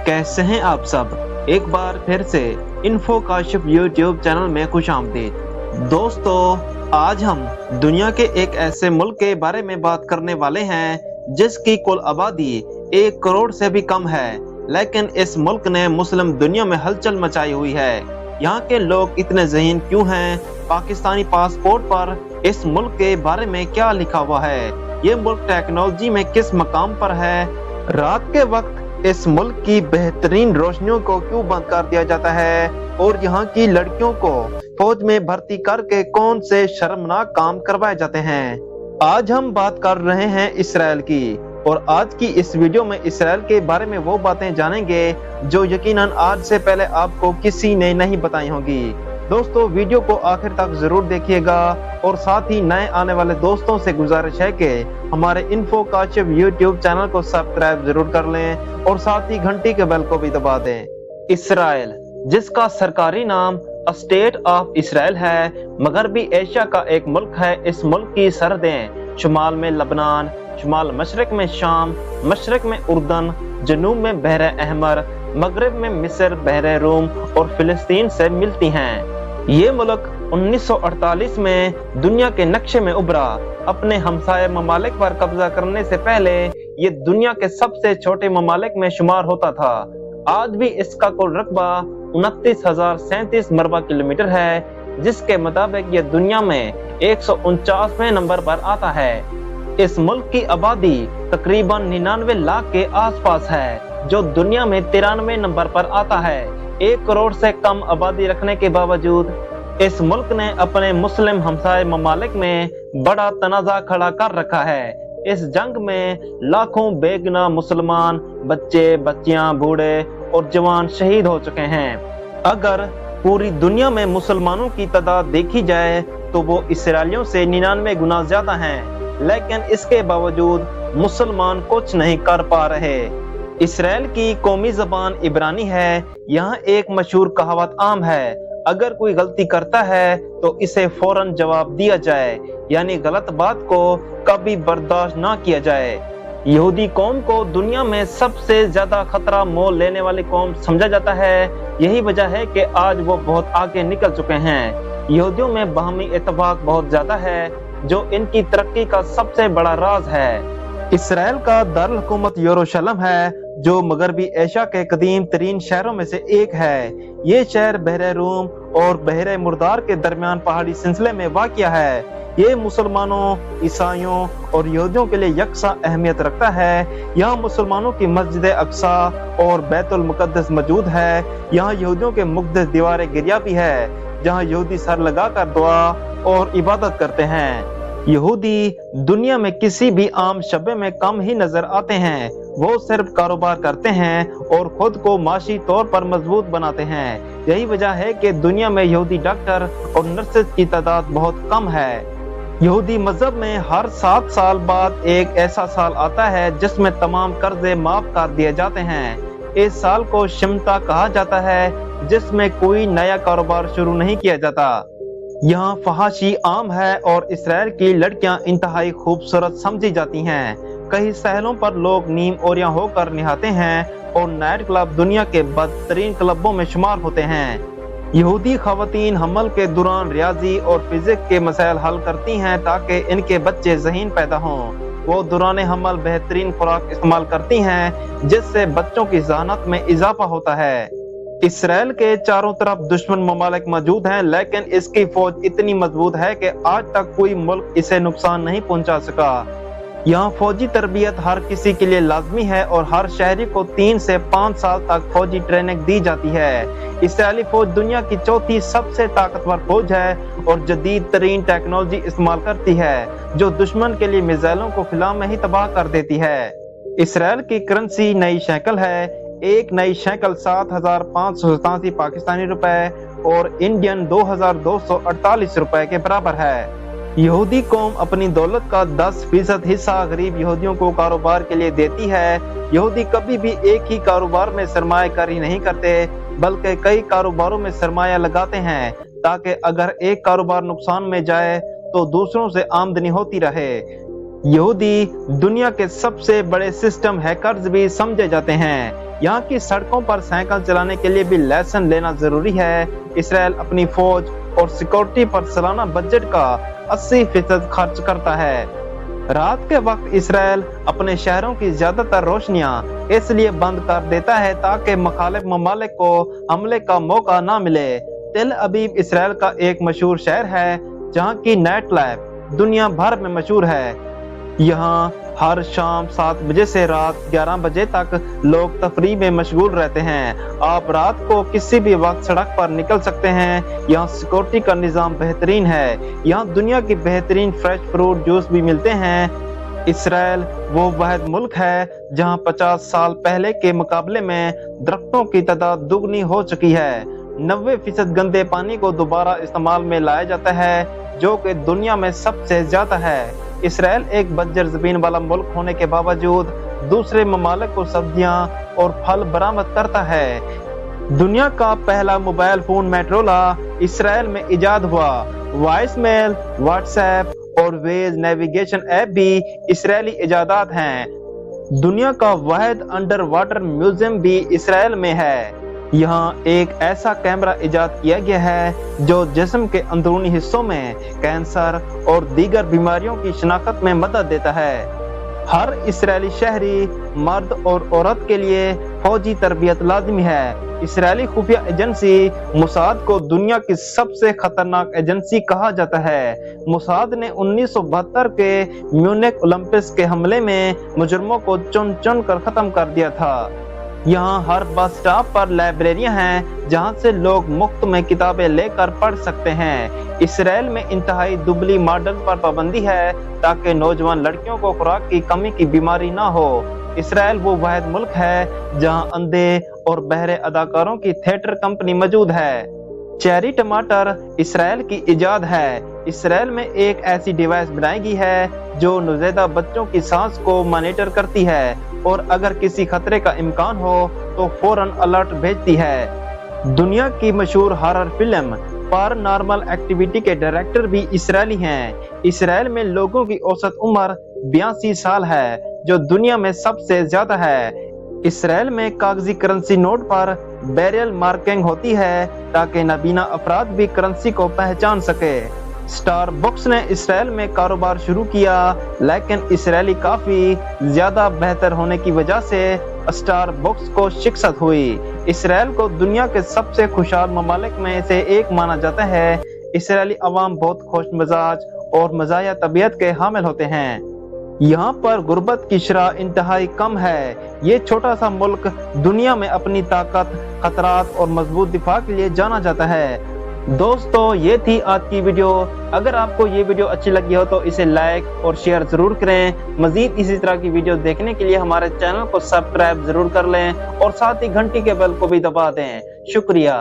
कैसे हैं आप सब। एक बार फिर से इन्फो काशिफ यूट्यूब चैनल में खुश आमदीद। दोस्तों, आज हम दुनिया के एक ऐसे मुल्क के बारे में बात करने वाले हैं जिसकी कुल आबादी 1 करोड़ से भी कम है, लेकिन इस मुल्क ने मुस्लिम दुनिया में हलचल मचाई हुई है। यहाँ के लोग इतने ज़हीन क्यों हैं? पाकिस्तानी पासपोर्ट पर इस मुल्क के बारे में क्या लिखा हुआ है? ये मुल्क टेक्नोलॉजी में किस मकाम पर है? रात के वक्त इस मुल्क की बेहतरीन रोशनियों को क्यों बंद कर दिया जाता है? और यहाँ की लड़कियों को फौज में भर्ती करके कौन से शर्मनाक काम करवाए जाते हैं? आज हम बात कर रहे हैं इसराइल की, और आज की इस वीडियो में इसराइल के बारे में वो बातें जानेंगे जो यकीनन आज से पहले आपको किसी ने नहीं बताई होंगी। दोस्तों, वीडियो को आखिर तक जरूर देखिएगा, और साथ ही नए आने वाले दोस्तों से गुजारिश है कि हमारे इन्फो काशिफ यूट्यूब चैनल को सब्सक्राइब जरूर कर लें और साथ ही घंटी के बेल को भी दबा दें। इसराइल, जिसका सरकारी नाम स्टेट ऑफ इसराइल है, मगरबी एशिया का एक मुल्क है। इस मुल्क की सरहदें शुमाल में लबनान, शुमाल मशरक में शाम, मशरक में उर्दन, जनूब में बहरे अहमर, मगरब में मिस्र, बहरे रूम और फिलिस्तीन से मिलती हैं। ये मुल्क 1948 में दुनिया के नक्शे में उभरा। अपने हमसाये ममालिक पर कब्जा करने से पहले ये दुनिया के सबसे छोटे ममालिक में शुमार होता था। आज भी इसका कुल रकबा 29,037 मरबा किलोमीटर है, जिसके मुताबिक ये दुनिया में 149वें नंबर पर आता है। इस मुल्क की आबादी तकरीबन 99 लाख के आसपास है, जो दुनिया में 93 नंबर पर आता है। 1 करोड़ से कम आबादी रखने के बावजूद इस मुल्क ने अपने मुस्लिम हमसाये ममालिक में बड़ा तनाज़ा खड़ा कर रखा है। इस जंग में लाखों बेगुनाह मुसलमान बच्चे, बच्चियां, बूढ़े और जवान शहीद हो चुके हैं। अगर पूरी दुनिया में मुसलमानों की तादाद देखी जाए तो वो इसराइलियों से 99 गुना ज्यादा हैं, लेकिन इसके बावजूद मुसलमान कुछ नहीं कर पा रहे। इसराइल की कौमी ज़बान इब्रानी है। यहाँ एक मशहूर कहावत आम है, अगर कोई गलती करता है तो इसे फौरन जवाब दिया जाए, यानी गलत बात को कभी बर्दाश्त ना किया जाए। यहूदी कौम को दुनिया में सबसे ज्यादा खतरा मोल लेने वाली कौम समझा जाता है। यही वजह है कि आज वो बहुत आगे निकल चुके हैं। यहूदियों में बाहमी इत्तेफाक बहुत ज्यादा है, जो इनकी तरक्की का सबसे बड़ा राज है। इसराइल का दारुल हुकूमत यरूशलेम है, जो मगरबी एशिया के कदीम तरीन शहरों में से एक है। ये शहर बहरे रूम और बहरे मुर्दार के दरमियान पहाड़ी सिलसिले में वाक़िया है। ये मुसलमानों, ईसाइयों और यहूदियों के लिए यकसा अहमियत रखता है। यहाँ मुसलमानों की मस्जिद अक्सा और बैतुल मुकद्दस मौजूद है। यहाँ यहूदियों के मुक़द्दस दीवार गिरिया भी है, जहाँ यहूदी सर लगाकर दुआ और इबादत करते हैं। यहूदी दुनिया में किसी भी आम शबे में कम ही नजर आते हैं। वो सिर्फ कारोबार करते हैं और खुद को माशी तौर पर मजबूत बनाते हैं। यही वजह है कि दुनिया में यहूदी डॉक्टर और नर्सेज की तादाद बहुत कम है। यहूदी मजहब में हर 7 साल बाद एक ऐसा साल आता है जिसमें तमाम कर्जे माफ कर दिए जाते हैं। इस साल को शिमता कहा जाता है, जिसमें कोई नया कारोबार शुरू नहीं किया जाता। यहाँ फहाशी आम है और इसराइल की लड़कियां इंतहाई खूबसूरत समझी जाती हैं। कई शहरों पर लोग नीम ओरियां होकर नहाते हैं और नाइट क्लब दुनिया के बदतरीन क्लबों में शुमार होते हैं। यहूदी खवातीन हमल के दौरान रियाजी और फिजिक्स के मसाइल हल करती हैं ताकि इनके बच्चे ज़हीन पैदा हों। वो दौरान हमल बेहतरीन खुराक इस्तेमाल करती हैं, जिससे बच्चों की ज़हानत में इजाफा होता है। इसराइल के चारों तरफ दुश्मन ममालिक मौजूद हैं, लेकिन इसकी फौज इतनी मजबूत है कि आज तक कोई मुल्क इसे नुकसान नहीं पहुंचा सका। यहाँ फौजी तरबियत हर किसी के लिए लाजमी है और हर शहरी को 3 से 5 साल तक फौजी ट्रेनिंग दी जाती है। इसराइली फौज दुनिया की चौथी सबसे ताकतवर फौज है और जदीद तरीन टेक्नोलॉजी इस्तेमाल करती है, जो दुश्मन के लिए मिसाइलों को फिलहाल में ही तबाह कर देती है। इसराइल की करेंसी नई शेकल है। एक नई शेकल 7,587 पाकिस्तानी रुपए और इंडियन 2,248 रुपए के बराबर है। यहूदी कौम अपनी दौलत का 10% हिस्सा गरीब यहूदियों को कारोबार के लिए देती है। यहूदी कभी भी एक ही कारोबार में सरमायाकारी नहीं करते, बल्कि कई कारोबारों में सरमाया लगाते हैं, ताकि अगर एक कारोबार नुकसान में जाए तो दूसरों से आमदनी होती रहे। यहूदी दुनिया के सबसे बड़े सिस्टम हैकर्स भी समझे जाते हैं। यहाँ की सड़कों पर साइकिल चलाने के लिए भी लाइसेंस लेना जरूरी है। इसराइल अपनी फौज और सिक्योरिटी पर सालाना बजट का 80% खर्च करता है। रात के वक्त इसराइल अपने शहरों की ज्यादातर रोशनियां इसलिए बंद कर देता है ताकि मुखालिफ ममालिक को हमले का मौका ना मिले। तेल अबीब इसराइल का एक मशहूर शहर है जहां की नाइट लाइफ दुनिया भर में मशहूर है। यहाँ हर शाम 7 बजे से रात 11 बजे तक लोग तफरीह में मशगूल रहते हैं। आप रात को किसी भी वक्त सड़क पर निकल सकते हैं। यहाँ सिक्योरिटी का निज़ाम बेहतरीन है। यहाँ दुनिया की बेहतरीन फ्रेश फ्रूट जूस भी मिलते हैं। इसराइल वो वाहिद मुल्क है जहाँ 50 साल पहले के मुकाबले में दरख्तों की तादाद दुगनी हो चुकी है। 90% गंदे पानी को दोबारा इस्तेमाल में लाया जाता है जो कि दुनिया में सबसे ज्यादा है। इसराइल एक बंजर जमीन वाला मुल्क होने के बावजूद दूसरे ममालिक को सब्जियां और फल बरामद करता है। दुनिया का पहला मोबाइल फोन मोटोरोला इसराइल में इजाद हुआ। वॉइस मेल, व्हाट्सएप और वेज नेविगेशन ऐप भी इसराइली इजादात हैं। दुनिया का वाहिद अंडर वाटर म्यूजियम भी इसराइल में है। यहाँ एक ऐसा कैमरा इजाद किया गया है जो जिस्म के अंदरूनी हिस्सों में कैंसर और दीगर बीमारियों की शिनाख्त में मदद देता है। हर इसराइली शहरी मर्द और औरत के लिए फौजी तरबियत लाजमी है। इसराइली खुफिया एजेंसी मोसाद को दुनिया की सबसे खतरनाक एजेंसी कहा जाता है। मोसाद ने 1972 के म्यूनिख ओलंपिक्स के हमले में मुजरमों को चुन चुन कर खत्म कर दिया था। यहाँ हर बस स्टॉप पर लाइब्रेरियां हैं जहाँ से लोग मुफ्त में किताबें लेकर पढ़ सकते हैं। इसराइल में इंतहाई दुबली मॉडल पर पाबंदी है ताकि नौजवान लड़कियों को खुराक की कमी की बीमारी ना हो। इसराइल वो वाहिद मुल्क है जहाँ अंधे और बहरे अदाकारों की थिएटर कंपनी मौजूद है। चेरी टमाटर इसराइल की इजाद है। इसराइल में एक ऐसी डिवाइस बनाई गई है जो नौज़ैदा बच्चों की सांस को मॉनिटर करती है और अगर किसी खतरे का इम्कान हो तो फौरन अलर्ट भेजती है। दुनिया की मशहूर हॉरर फिल्म पैरानॉर्मल एक्टिविटी के डायरेक्टर भी इसराइली हैं। इसराइल में लोगों की औसत उम्र 82 साल है जो दुनिया में सबसे ज्यादा है। इसराइल में कागजी करेंसी नोट पर बैरियल मार्किंग होती है ताकि नाबीना अफराद भी करेंसी को पहचान सके। स्टारबक्स ने इसराइल में कारोबार शुरू किया लेकिन इसराइली काफी ज्यादा बेहतर होने की वजह से स्टारबक्स को शिकस्त हुई। इसराइल को दुनिया के सबसे खुशहाल ममालिक में से एक माना जाता है। इसराइली अवाम बहुत खुश मिजाज और मज़ाया तबीयत के हामिल होते हैं। यहाँ पर गुर्बत की शरह इंतहाई कम है। ये छोटा सा मुल्क दुनिया में अपनी ताकत, खतरात और मजबूत दिफा के लिए जाना जाता है। दोस्तों, ये थी आज की वीडियो। अगर आपको ये वीडियो अच्छी लगी हो तो इसे लाइक और शेयर जरूर करें। मजीद इसी तरह की वीडियो देखने के लिए हमारे चैनल को सब्सक्राइब जरूर कर लें और साथ ही घंटी के बेल को भी दबा दें। शुक्रिया।